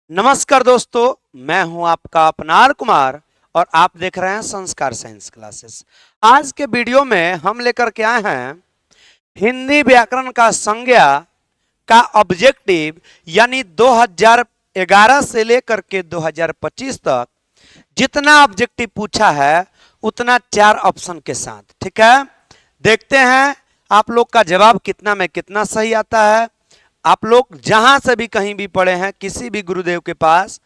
नमस्कार दोस्तों, मैं हूं आपका अपनार कुमार और आप देख रहे हैं संस्कार साइंस क्लासेस। आज के वीडियो में हम लेकर के आए हैं हिंदी व्याकरण का संज्ञा का ऑब्जेक्टिव, यानी 2011 से लेकर के 2025 तक जितना ऑब्जेक्टिव पूछा है उतना 4 ऑप्शन के साथ। ठीक है, देखते हैं आप लोग का जवाब कितना में कितना सही आता है। आप लोग जहां से भी कहीं भी पढ़े हैं, किसी भी गुरुदेव के पास,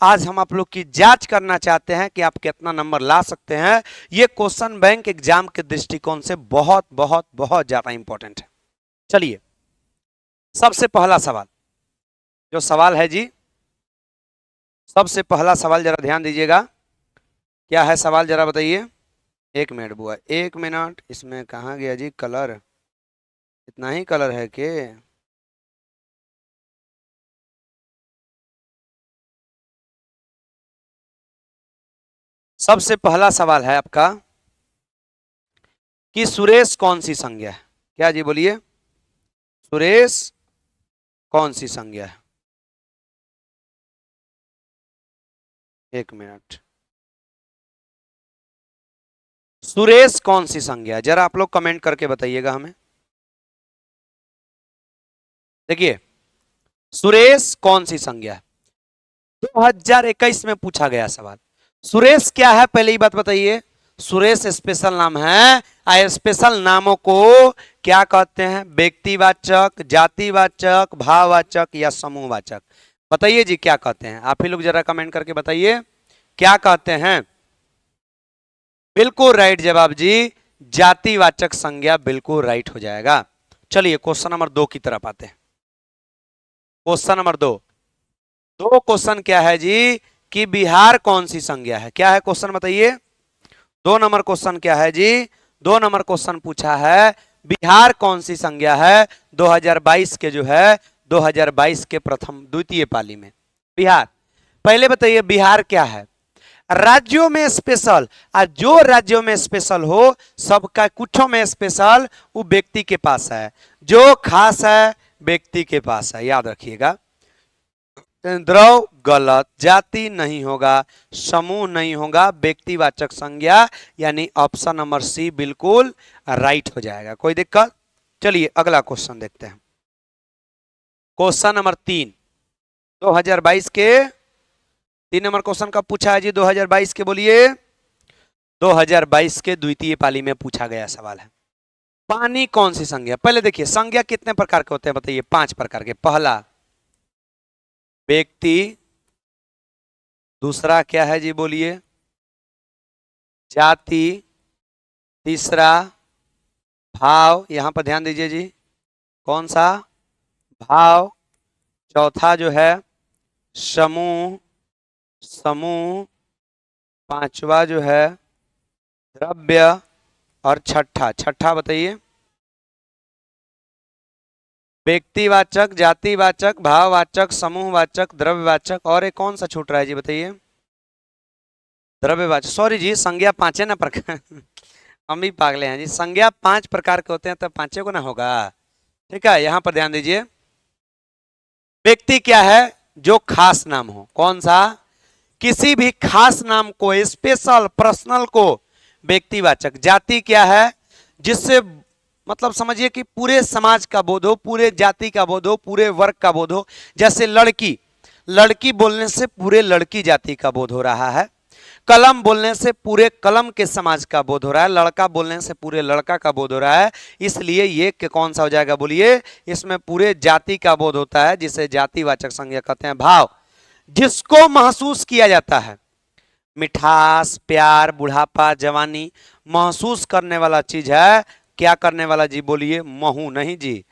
आज हम आप लोग की जांच करना चाहते हैं कि आप कितना नंबर ला सकते हैं। यह क्वेश्चन बैंक एग्जाम के दृष्टिकोण से बहुत बहुत बहुत ज्यादा इंपॉर्टेंट है। चलिए, सबसे पहला सवाल, जो सवाल है जी, सबसे पहला सवाल जरा ध्यान दीजिएगा। क्या है सवाल, जरा बताइए। 1 मिनट बुआ, 1 मिनट। इसमें कहाँ गया जी कलर? इतना ही कलर है कि सबसे पहला सवाल है आपका कि सुरेश कौन सी संज्ञा है? क्या जी बोलिए, सुरेश कौन सी संज्ञा है? 1 मिनट। सुरेश कौन सी संज्ञा है, जरा आप लोग कमेंट करके बताइएगा हमें। देखिए, सुरेश कौन सी संज्ञा है? 2021 में पूछा गया सवाल। सुरेश क्या है, पहले ही बात बताइए। सुरेश स्पेशल नाम है। स्पेशल नामों को क्या कहते हैं? व्यक्तिवाचक, जातिवाचक, भाववाचक या समूहवाचक? बताइए जी, क्या कहते हैं? आप ही लोग जरा कमेंट करके बताइए, क्या कहते हैं? बिल्कुल राइट जवाब जी, जातिवाचक संज्ञा बिल्कुल राइट हो जाएगा। चलिए क्वेश्चन नंबर 2 की तरफ आते हैं। क्वेश्चन नंबर 2, दो क्वेश्चन क्या है जी कि बिहार कौन सी संज्ञा है? क्या है क्वेश्चन बताइए। 2 नंबर क्वेश्चन क्या है जी? 2 नंबर क्वेश्चन पूछा है बिहार कौन सी संज्ञा है 2022 के, जो है 2022 के प्रथम द्वितीय पाली में। बिहार, पहले बताइए बिहार क्या है? राज्यों में स्पेशल, जो राज्यों में स्पेशल हो सबका कुछों में स्पेशल, वो व्यक्ति के पास है। जो खास है व्यक्ति के पास है, याद रखिएगा। द्रव गलत, जाति नहीं होगा, समूह नहीं होगा, व्यक्तिवाचक संज्ञा, यानी ऑप्शन नंबर सी बिल्कुल राइट हो जाएगा। कोई दिक्कत? चलिए अगला क्वेश्चन देखते हैं। क्वेश्चन नंबर 3, 2022 के 3 नंबर क्वेश्चन कब पूछा है जी? 2022 के, बोलिए। 2022 के द्वितीय पाली में पूछा गया सवाल है। पानी कौन सी संज्ञा? पहले देखिए, संज्ञा कितने प्रकार के होते हैं बताइए? 5 प्रकार के। पहला व्यक्ति, दूसरा क्या है जी बोलिए? जाति, तीसरा भाव, यहां पर ध्यान दीजिए जी, कौन सा? भाव। चौथा जो है समूह, समूह। पांचवा जो है द्रव्य, और छठा, छठा बताइए। व्यक्तिवाचक, जातिवाचक, भाववाचक, समूहवाचक, द्रव्यवाचक, और एक कौन सा छूट रहा है जी बताइए? द्रव्यवाचक। सॉरी जी, संज्ञा 5 ना प्रकार हम भी पागले हैं जी, संज्ञा 5 प्रकार के होते हैं, तो 5 को ना होगा। ठीक है, यहां पर ध्यान दीजिए। व्यक्ति क्या है? जो खास नाम हो। कौन सा? किसी भी खास नाम को, स्पेशल पर्सनल को व्यक्तिवाचक। जाति क्या है? जिससे मतलब समझिए कि पूरे समाज का बोध हो, पूरे जाति का बोध हो, पूरे वर्ग का बोध हो। जैसे लड़की, लड़की बोलने से पूरे लड़की जाति का बोध हो रहा है। कलम बोलने से पूरे कलम के समाज का बोध हो रहा है। लड़का बोलने से पूरे लड़का का बोध हो रहा है। इसलिए ये कौन सा हो जाएगा बोलिए? इसमें पूरे जाति का बोध होता है, जिसे जातिवाचक संज्ञा कहते हैं। भाव, जिसको महसूस किया जाता है, मिठास, प्यार, बुढ़ापा, जवानी, महसूस करने वाला चीज है। क्या करने वाला जी बोलिए? महू नहीं जी,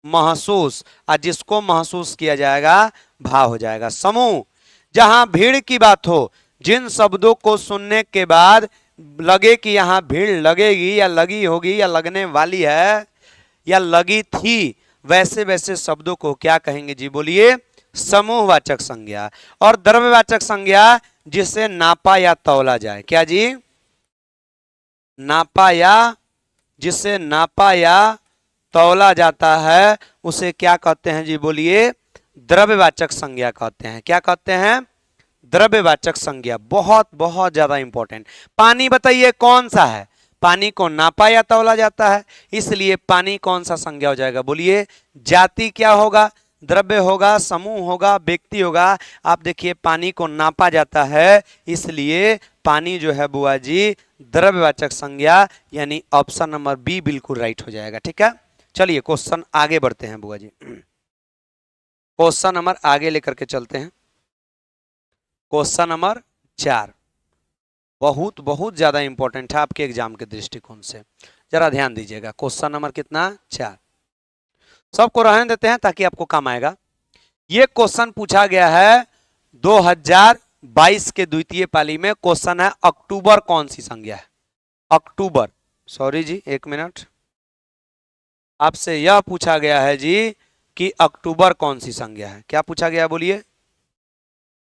महसूस। और जिसको महसूस किया जाएगा भाव हो जाएगा। समूह, जहां भीड़ की बात हो, जिन शब्दों को सुनने के बाद लगे कि यहां भीड़ लगेगी या लगी होगी या लगने वाली है या लगी थी, वैसे वैसे शब्दों को क्या कहेंगे जी बोलिए? समूहवाचक संज्ञा। और द्रव्यवाचक संज्ञा, जिसे नापा या तौला जाए। क्या जी? नापा या, जिसे नापा या तौला जाता है, उसे क्या कहते हैं जी बोलिए? द्रव्यवाचक संज्ञा कहते हैं। क्या कहते हैं? द्रव्यवाचक संज्ञा। बहुत बहुत ज्यादा इंपॉर्टेंट। पानी बताइए कौन सा है? पानी को नापा या तौला जाता है, इसलिए पानी कौन सा संज्ञा हो जाएगा? बोलिए। जाति क्या होगा? द्रव्य होगा, समूह होगा, व्यक्ति होगा। आप देखिए पानी को नापा जाता है, इसलिए पानी जो है बुआ जी द्रव्यवाचक संज्ञा, यानी ऑप्शन नंबर बी बिल्कुल राइट हो जाएगा। ठीक है, चलिए क्वेश्चन आगे बढ़ते हैं बुआ जी। क्वेश्चन नंबर आगे लेकर के चलते हैं। क्वेश्चन नंबर 4 बहुत बहुत ज्यादा इंपॉर्टेंट है आपके एग्जाम के दृष्टिकोण से, जरा ध्यान दीजिएगा। क्वेश्चन नंबर कितना? 4। सबको रहने देते हैं ताकि आपको काम आएगा। यह क्वेश्चन पूछा गया है 2022 के द्वितीय पाली में। क्वेश्चन है अक्टूबर कौन सी संज्ञा है? अक्टूबर, सॉरी जी एक मिनट, आपसे यह पूछा गया है जी कि अक्टूबर कौन सी संज्ञा है। क्या पूछा गया? बोलिए।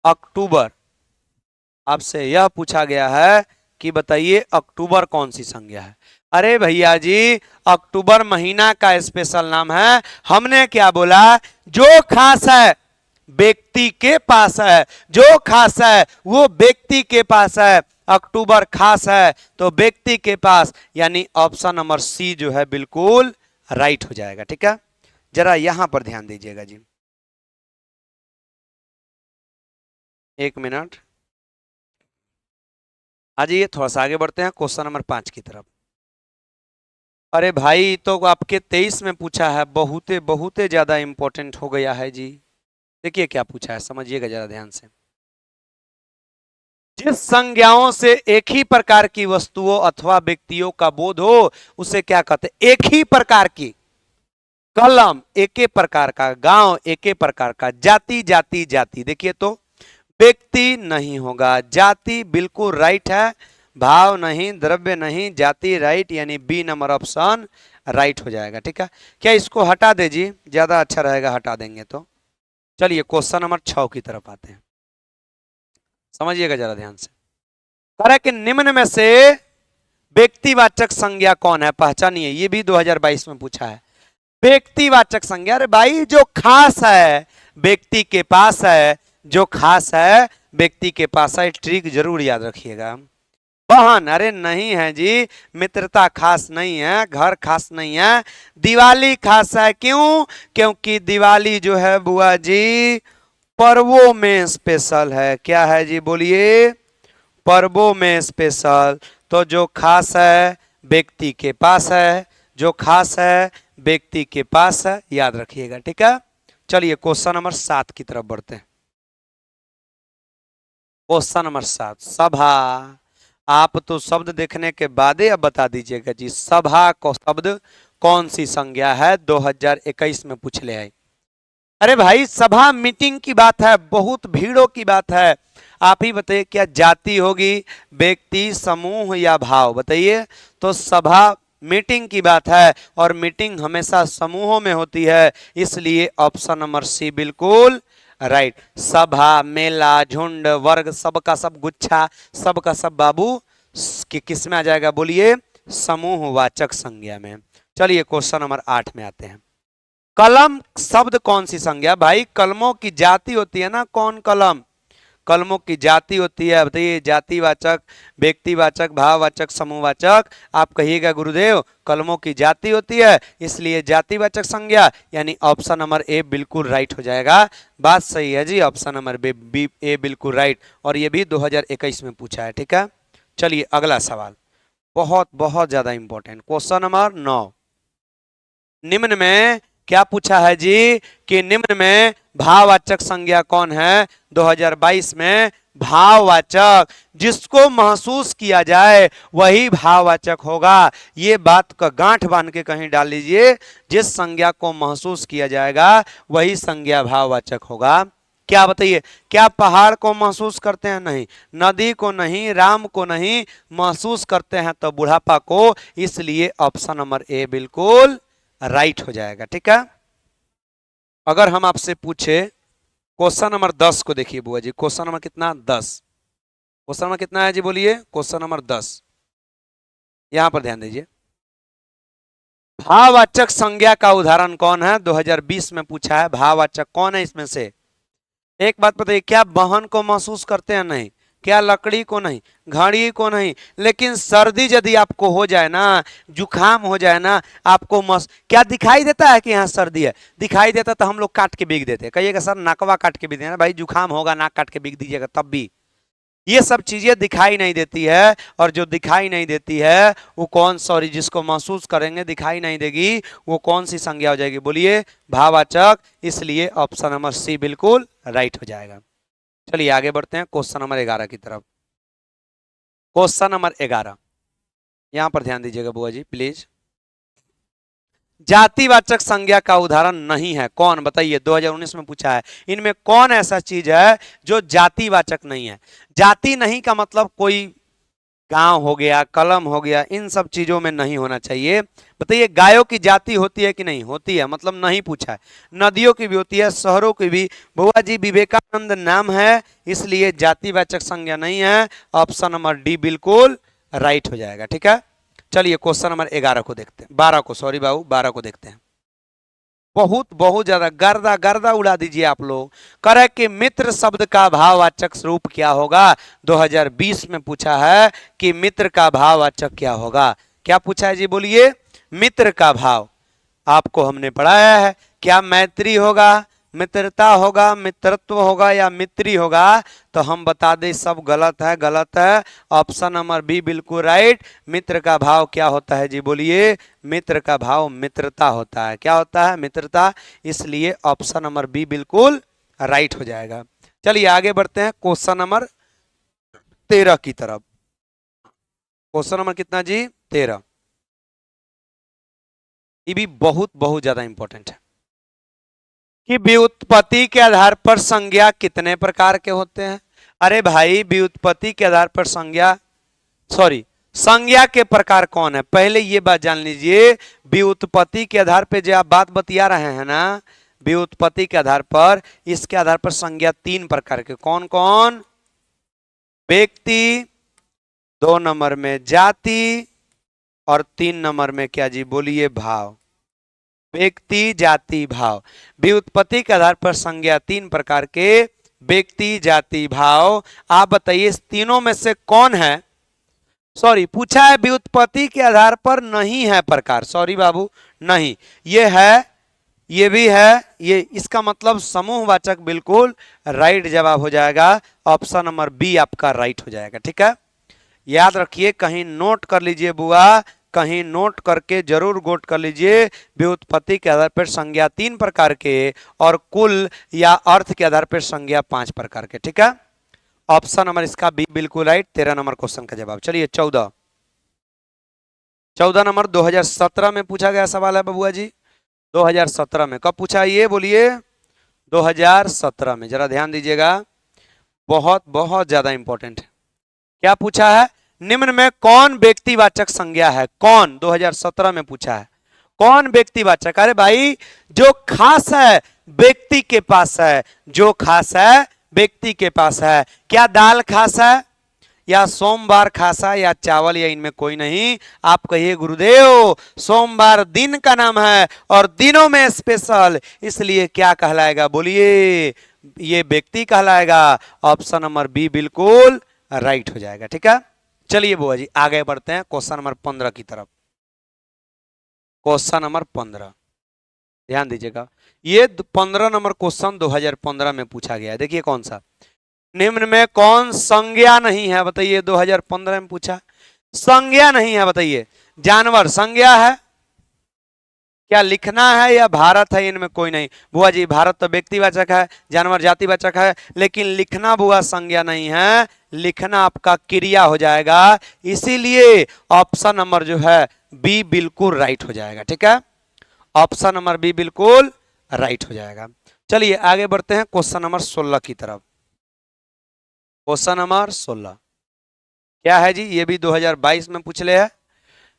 अक्टूबर, आपसे यह पूछा गया है कि बताइए अक्टूबर कौन सी संज्ञा है। अरे भैया जी, अक्टूबर महीना का स्पेशल नाम है। हमने क्या बोला? जो खास है व्यक्ति के पास है, जो खास है वो व्यक्ति के पास है। अक्टूबर खास है तो व्यक्ति के पास, यानी ऑप्शन नंबर सी जो है बिल्कुल राइट हो जाएगा। ठीक है, जरा यहां पर ध्यान दीजिएगा जी, एक मिनट आ जाइए, थोड़ा सा आगे बढ़ते हैं क्वेश्चन नंबर 5 की तरफ। अरे भाई तो आपके 23 में पूछा है, बहुते बहुते ज्यादा इंपॉर्टेंट हो गया है जी। देखिए क्या पूछा है, समझिएगा जरा ध्यान से। जिस संज्ञाओं से एक ही प्रकार की वस्तुओं अथवा व्यक्तियों का बोध हो उसे क्या कहते हैं? एक ही प्रकार की, कलम एक ही प्रकार का, गांव एक ही प्रकार का, जाति जाति जाति। देखिए तो व्यक्ति नहीं होगा, जाति बिल्कुल राइट है, भाव नहीं, द्रव्य नहीं, जाति राइट, यानी बी नंबर ऑप्शन राइट हो जाएगा। ठीक है, क्या इसको हटा दे जी? ज्यादा अच्छा रहेगा हटा देंगे तो। चलिए क्वेश्चन नंबर 6 की तरफ आते हैं, समझिएगा जरा ध्यान से। कह रहा है कि निम्न में से व्यक्तिवाचक संज्ञा कौन है? पहचानिए। ये भी 2022 में पूछा है। व्यक्तिवाचक संज्ञा, अरे भाई जो खास है व्यक्ति के पास है, जो खास है व्यक्ति के पास है। ट्रिक जरूर याद रखिएगा। बहन, अरे नहीं है जी, मित्रता खास नहीं है, घर खास नहीं है, दिवाली खास है। क्यों? क्योंकि दिवाली जो है बुआ जी पर्वों में स्पेशल है। क्या है जी? बोलिए। पर्वों में स्पेशल। तो जो खास है व्यक्ति के पास है, जो खास है व्यक्ति के पास है, याद रखिएगा। ठीक है, चलिए क्वेश्चन नंबर 7 की तरफ बढ़ते हैं। क्वेश्चन नंबर 7, सभा। आप तो शब्द देखने के बाद ही अब बता दीजिएगा जी, सभा को शब्द कौन सी संज्ञा है? 2021 में पूछ ले आए। अरे भाई सभा मीटिंग की बात है, बहुत भीड़ों की बात है। आप ही बताइए, क्या जाति होगी, व्यक्ति, समूह या भाव? बताइए। तो सभा मीटिंग की बात है, और मीटिंग हमेशा समूहों में होती है, इसलिए ऑप्शन नंबर सी बिल्कुल राइट। सभा, मेला, झुंड, वर्ग, सबका सब गुच्छा, सबका सब बाबू किस में आ जाएगा? बोलिए। समूहवाचक संज्ञा में। चलिए क्वेश्चन नंबर 8 में आते हैं। कलम शब्द कौन सी संज्ञा? भाई कलमों की जाति होती है ना, कौन कलम? कलमों की जाति होती है। बताइए, जातिवाचक, व्यक्तिवाचक, भाववाचक, समूहवाचक। आप कहिएगा गुरुदेव कलमों की जाति होती है, इसलिए जातिवाचक संज्ञा, यानी ऑप्शन नंबर ए बिल्कुल राइट हो जाएगा। बात सही है जी, ऑप्शन नंबर बी ए बिल्कुल राइट, और ये भी 2021 में पूछा है। ठीक है, चलिए अगला सवाल, बहुत बहुत ज्यादा इंपॉर्टेंट। क्वेश्चन नंबर 9, निम्न में क्या पूछा है जी कि निम्न में भाववाचक संज्ञा कौन है? 2022 में भाववाचक, जिसको महसूस किया जाए वही भाववाचक होगा। ये बात का गांठ बांध के कहीं डाल लीजिए, जिस संज्ञा को महसूस किया जाएगा वही संज्ञा भाववाचक होगा। क्या बताइए, क्या पहाड़ को महसूस करते हैं? नहीं। नदी को नहीं, राम को नहीं, महसूस करते हैं तो बुढ़ापा को, इसलिए ऑप्शन नंबर ए बिल्कुल राइट हो जाएगा। ठीक है, अगर हम आपसे पूछे क्वेश्चन नंबर 10 को, देखिए बुआ जी क्वेश्चन नंबर कितना? 10। क्वेश्चन नंबर कितना है जी? बोलिए। क्वेश्चन नंबर 10, यहां पर ध्यान दीजिए। भाववाचक संज्ञा का उदाहरण कौन है? 2020 में पूछा है। भाववाचक कौन है इसमें से? एक बात बताइए, क्या वाहन को महसूस करते हैं? नहीं। क्या लकड़ी को? नहीं। घड़ी को? नहीं। लेकिन सर्दी यदि आपको हो जाए ना, जुकाम हो जाए ना, आपको क्या दिखाई देता है कि यहाँ सर्दी है? दिखाई देता तो हम लोग काट के बिक देते। कहिएगा सर नाकवा काट के बिक देना, भाई जुकाम होगा नाक काट के बिक दीजिएगा तब भी। ये सब चीजें दिखाई नहीं देती है, और जो दिखाई नहीं देती है वो कौन, सॉरी, जिसको महसूस करेंगे दिखाई नहीं देगी, वो कौन सी संज्ञा हो जाएगी? बोलिए, भाववाचक। इसलिए ऑप्शन नंबर सी बिल्कुल राइट हो जाएगा। चलिए आगे बढ़ते हैं क्वेश्चन नंबर 11 की तरफ। क्वेश्चन नंबर 11, यहां पर ध्यान दीजिएगा बुआ जी प्लीज। जातिवाचक संज्ञा का उदाहरण नहीं है, कौन? बताइए, 2019 में पूछा है। इनमें कौन ऐसा चीज है जो जातिवाचक नहीं है? जाति नहीं का मतलब कोई गांव हो गया, कलम हो गया, इन सब चीजों में नहीं होना चाहिए। बताइए, गायों की जाति होती है कि नहीं होती है? मतलब नहीं पूछा है। नदियों की भी होती है, शहरों की भी। बुआ जी विवेकानंद नाम है, इसलिए जातिवाचक संज्ञा नहीं है। ऑप्शन नंबर डी बिल्कुल राइट हो जाएगा। ठीक है, चलिए क्वेश्चन नंबर 11 को देखते हैं, 12 को, सॉरी बाबू, 12 को देखते हैं। बहुत बहुत ज्यादा गर्दा गर्दा उड़ा दीजिए आप लोग। करे कि मित्र शब्द का भाववाचक रूप क्या होगा? 2020 में पूछा है कि मित्र का भाववाचक क्या होगा। क्या पूछा है जी? बोलिए। मित्र का भाव आपको हमने पढ़ाया है, क्या मैत्री होगा, मित्रता होगा, मित्रत्व होगा, या मित्री होगा? तो हम बता दें सब गलत है, गलत है। ऑप्शन नंबर बी बिल्कुल राइट। मित्र का भाव क्या होता है जी? बोलिए। मित्र का भाव मित्रता होता है। क्या होता है? मित्रता। इसलिए ऑप्शन नंबर बी बिल्कुल राइट हो जाएगा। चलिए आगे बढ़ते हैं क्वेश्चन नंबर 13 की तरफ। क्वेश्चन नंबर कितना जी? 13। ये भी बहुत बहुत ज्यादा इंपॉर्टेंट है कि व्युत्पत्ति के आधार पर संज्ञा कितने प्रकार के होते हैं? अरे भाई, व्युत्पत्ति के आधार पर संज्ञा, सॉरी, संज्ञा के प्रकार कौन है? पहले ये बात जान लीजिए। व्युत्पत्ति के आधार पर जो आप बात बतिया रहे हैं ना, व्युत्पत्ति के आधार पर, इसके आधार पर संज्ञा 3 प्रकार के। कौन कौन? व्यक्ति, 2 नंबर में जाति, और 3 नंबर में क्या जी? बोलिए, भाव। व्यक्ति, जाति, भाव। व्युत्पत्ति के आधार पर संज्ञा 3 प्रकार के, व्यक्ति, जाति, भाव। आप बताइए इस तीनों में से कौन है? सॉरी, पूछा है व्युत्पत्ति के आधार पर नहीं है प्रकार। सॉरी बाबू, नहीं। ये है, ये भी है, ये, इसका मतलब समूहवाचक बिल्कुल राइट जवाब हो जाएगा। ऑप्शन नंबर बी आपका राइट हो जाएगा। ठीक है, याद रखिए, कहीं नोट कर लीजिए बुआ, कहीं नोट करके जरूर गोट कर लीजिए। व्युत्पत्ति के आधार पर संज्ञा 3 प्रकार के, और कुल या अर्थ के आधार पर संज्ञा 5 प्रकार के। ठीक है, ऑप्शन नंबर इसका बी बिल्कुल राइट। 13 नंबर क्वेश्चन का जवाब। चलिए 14 नंबर 2017 में पूछा गया सवाल है बबुआ जी। 2017 में कब पूछा ये? बोलिए। 2017 में, जरा ध्यान दीजिएगा, बहुत बहुत ज्यादा इंपॉर्टेंट है। क्या पूछा है? निम्न में कौन व्यक्तिवाचक संज्ञा है? कौन? 2017 में पूछा है कौन व्यक्तिवाचक। अरे भाई, जो खास है व्यक्ति के पास है, जो खास है व्यक्ति के पास है। क्या दाल खास है, या सोमवार खास है, या चावल, या इनमें कोई नहीं? आप कहिए गुरुदेव, सोमवार दिन का नाम है और दिनों में स्पेशल, इसलिए क्या कहलाएगा? बोलिए, ये व्यक्ति कहलाएगा। ऑप्शन नंबर बी बिल्कुल राइट हो जाएगा। ठीक है, चलिए बुआ जी आगे बढ़ते हैं क्वेश्चन नंबर 15 की तरफ। क्वेश्चन नंबर 15, ध्यान दीजिएगा, ये 15 नंबर क्वेश्चन 2015 में पूछा गया है। देखिए कौन सा? निम्न में कौन संज्ञा नहीं है? बताइए, 2015 में पूछा, संज्ञा नहीं है। बताइए, जानवर संज्ञा है? क्या लिखना है या भारत है? इनमें कोई नहीं। बुआ जी भारत तो व्यक्तिवाचक है, जानवर जातिवाचक है, लेकिन लिखना बुआ संज्ञा नहीं है। लिखना आपका क्रिया हो जाएगा, इसीलिए ऑप्शन नंबर जो है बी बिल्कुल राइट हो जाएगा। ठीक है, ऑप्शन नंबर बी बिल्कुल राइट हो जाएगा। चलिए आगे बढ़ते हैं क्वेश्चन नंबर 16 की तरफ। क्वेश्चन नंबर 16 क्या है जी? ये भी 2022 में पूछ ले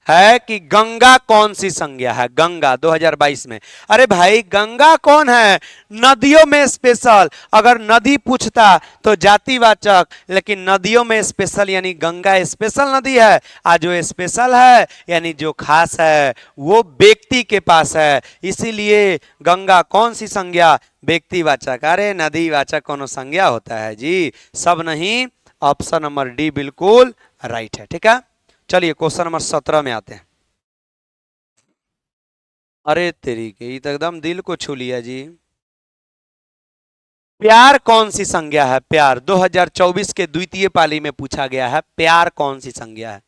है कि गंगा कौन सी संज्ञा है। गंगा 2022 में, अरे भाई गंगा कौन है, नदियों में स्पेशल। अगर नदी पूछता तो जातिवाचक, लेकिन नदियों में स्पेशल यानी गंगा स्पेशल नदी है। आज जो स्पेशल है यानी जो खास है वो व्यक्ति के पास है, इसीलिए गंगा कौन सी संज्ञा, व्यक्तिवाचक। अरे नदीवाचक कौन संज्ञा होता है जी, सब नहीं। ऑप्शन नंबर डी बिल्कुल राइट है। ठीक है, चलिए क्वेश्चन नंबर 17 में आते हैं। अरे तेरी के, ये तो एकदम दिल को छू लिया जी। प्यार कौन सी संज्ञा है, प्यार 2024 के द्वितीय पाली में पूछा गया है, प्यार कौन सी संज्ञा है।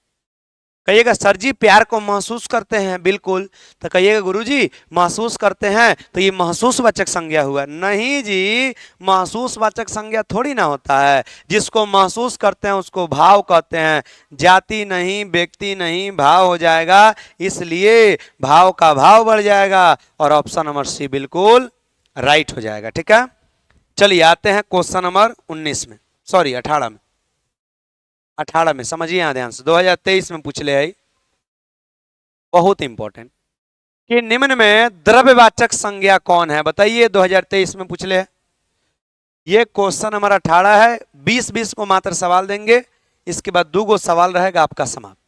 कहिएगा सर जी प्यार को महसूस करते हैं, बिल्कुल। तो कहिएगा गुरुजी महसूस करते हैं तो ये महसूस वाचक संज्ञा हुआ। नहीं जी, महसूस वाचक संज्ञा थोड़ी ना होता है। जिसको महसूस करते हैं उसको भाव कहते हैं। जाति नहीं, व्यक्ति नहीं, भाव हो जाएगा, इसलिए भाव का भाव बढ़ जाएगा और ऑप्शन नंबर सी बिल्कुल राइट हो जाएगा। ठीक है, चलिए आते हैं क्वेश्चन नंबर 19 में, सॉरी 18 में। 18 में समझिए यहां ध्यान से, 2023 में पूछ ले आई, बहुत इंपॉर्टेंट। कि निम्न में द्रव्यवाचक संज्ञा कौन है, बताइए 2023 में पूछ ले। ये क्वेश्चन नंबर 18 है, 20-20 को मात्र सवाल देंगे, इसके बाद 2 सवाल रहेगा आपका समाप्त।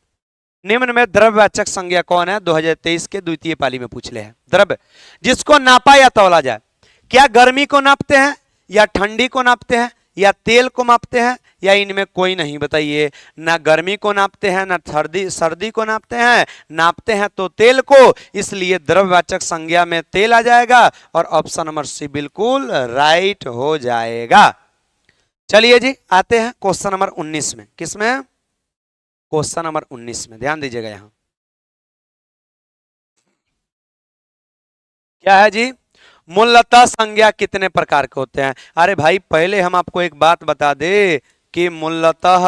निम्न में द्रव्यवाचक संज्ञा कौन है, 2023 के द्वितीय पाली में पूछ ले है। द्रव्य जिसको नापा या तौला जाए। क्या गर्मी को नापते हैं या ठंडी को नापते हैं या तेल को नापते हैं या इनमें कोई नहीं, बताइए। ना गर्मी को नापते हैं ना सर्दी को नापते हैं, नापते हैं तो तेल को, इसलिए द्रव्यवाचक संज्ञा में तेल आ जाएगा और ऑप्शन नंबर सी बिल्कुल राइट हो जाएगा। चलिए जी आते हैं क्वेश्चन नंबर 19 में। किसमें, क्वेश्चन नंबर 19 में, ध्यान दीजिएगा। यहां क्या है जी, मूलतः संज्ञा कितने प्रकार के होते हैं। अरे भाई पहले हम आपको एक बात बता दे कि मूलतः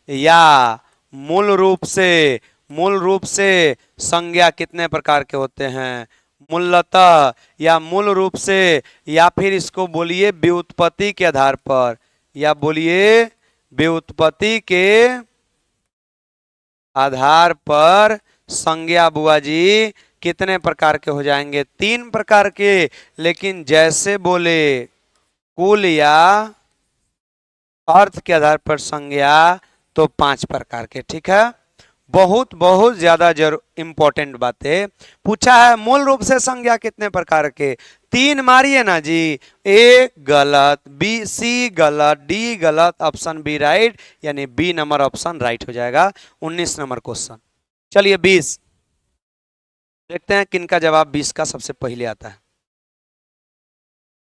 या मूल रूप से संज्ञा कितने प्रकार के होते हैं। मूलतः या मूल रूप से, या फिर इसको बोलिए व्युत्पत्ति के आधार पर, या बोलिए व्युत्पत्ति के आधार पर संज्ञा बुआ जी कितने प्रकार के हो जाएंगे, 3 प्रकार के। लेकिन जैसे बोले कुल या अर्थ के आधार पर संज्ञा तो 5 प्रकार के। ठीक है, बहुत बहुत ज्यादा इंपॉर्टेंट बातें पूछा है। मूल रूप से संज्ञा कितने प्रकार के, 3 मारिए ना जी। ए गलत, बी सी गलत, डी गलत, ऑप्शन बी राइट, यानी बी नंबर ऑप्शन राइट हो जाएगा। 19 नंबर क्वेश्चन। चलिए 20 देखते हैं किनका जवाब 20 का सबसे पहले आता है।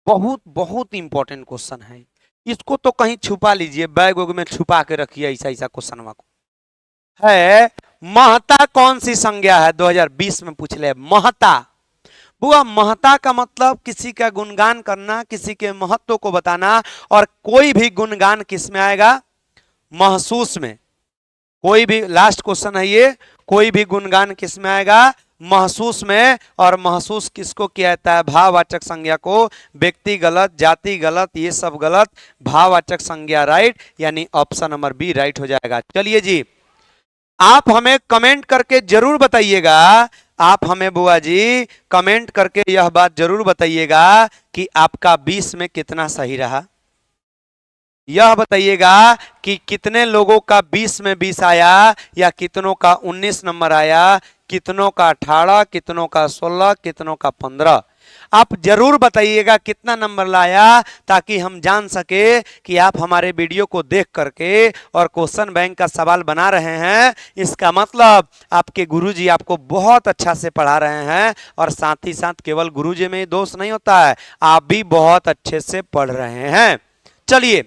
बहुत बहुत इंपॉर्टेंट क्वेश्चन है, इसको तो कहीं छुपा लीजिए, बैग वैग में छुपा के रखिए, ऐसा ऐसा क्वेश्चन को है। महता कौन सी संज्ञा है, 2020 में पूछ ले। महता बुआ, महता का मतलब किसी का गुणगान करना, किसी के महत्व को बताना। और कोई भी गुणगान किस में आएगा, महसूस में। कोई भी, लास्ट क्वेश्चन है ये, कोई भी गुणगान किस में आएगा, महसूस में। और महसूस किसको किया जाता है, भाववाचक संज्ञा को। व्यक्ति गलत, जाति गलत, ये सब गलत, भाववाचक संज्ञा राइट, यानी ऑप्शन नंबर बी राइट हो जाएगा। चलिए जी आप हमें कमेंट करके जरूर बताइएगा, आप हमें बुआ जी कमेंट करके यह बात जरूर बताइएगा कि आपका 20 में कितना सही रहा। यह बताइएगा कि कितने लोगों का 20 में 20 आया, या कितनों का 19 नंबर आया, कितनों का 18, कितनों का 16, कितनों का 15। आप जरूर बताइएगा कितना नंबर लाया, ताकि हम जान सके कि आप हमारे वीडियो को देख करके और क्वेश्चन बैंक का सवाल बना रहे हैं। इसका मतलब आपके गुरुजी आपको बहुत अच्छा से पढ़ा रहे हैं, और साथ ही साथ केवल गुरुजी में ही दोष नहीं होता है, आप भी बहुत अच्छे से पढ़ रहे हैं। चलिए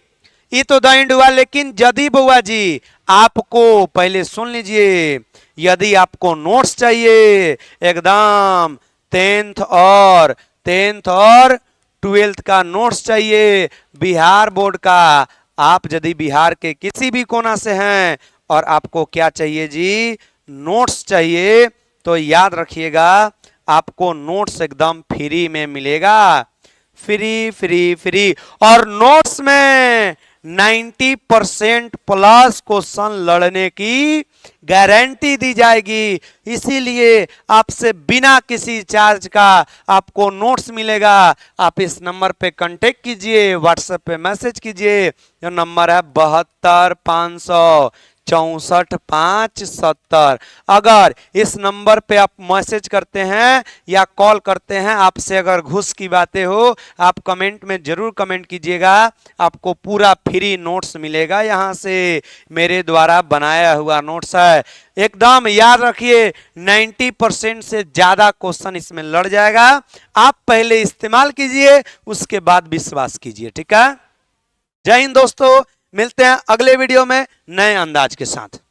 ये तो द एंड हुआ, लेकिन यदि बुआ जी आपको, पहले सुन लीजिए, यदि आपको नोट्स चाहिए एकदम 10th और 12th का नोट्स चाहिए बिहार बोर्ड का, आप यदि बिहार के किसी भी कोना से हैं और आपको क्या चाहिए जी, नोट्स चाहिए, तो याद रखिएगा आपको नोट्स एकदम फ्री में मिलेगा। Free free free. और नोट्स में 90% प्लस क्वेश्चन लड़ने की गारंटी दी जाएगी। इसीलिए आपसे बिना किसी चार्ज का आपको नोट्स मिलेगा। आप इस नंबर पे कांटेक्ट कीजिए, व्हाट्सएप पे मैसेज कीजिए। जो नंबर है 72,564,570। अगर इस नंबर पे आप मैसेज करते हैं या कॉल करते हैं, आपसे अगर घूस की बातें हो, आप कमेंट में जरूर कमेंट कीजिएगा। आपको पूरा फ्री नोट्स मिलेगा, यहां से मेरे द्वारा बनाया हुआ नोट्स है। एकदम याद रखिए 90% से ज्यादा क्वेश्चन इसमें लड़ जाएगा। आप पहले इस्तेमाल कीजिए, उसके बाद विश्वास कीजिए। ठीक है, जय हिंद दोस्तों, मिलते हैं अगले वीडियो में नए अंदाज के साथ।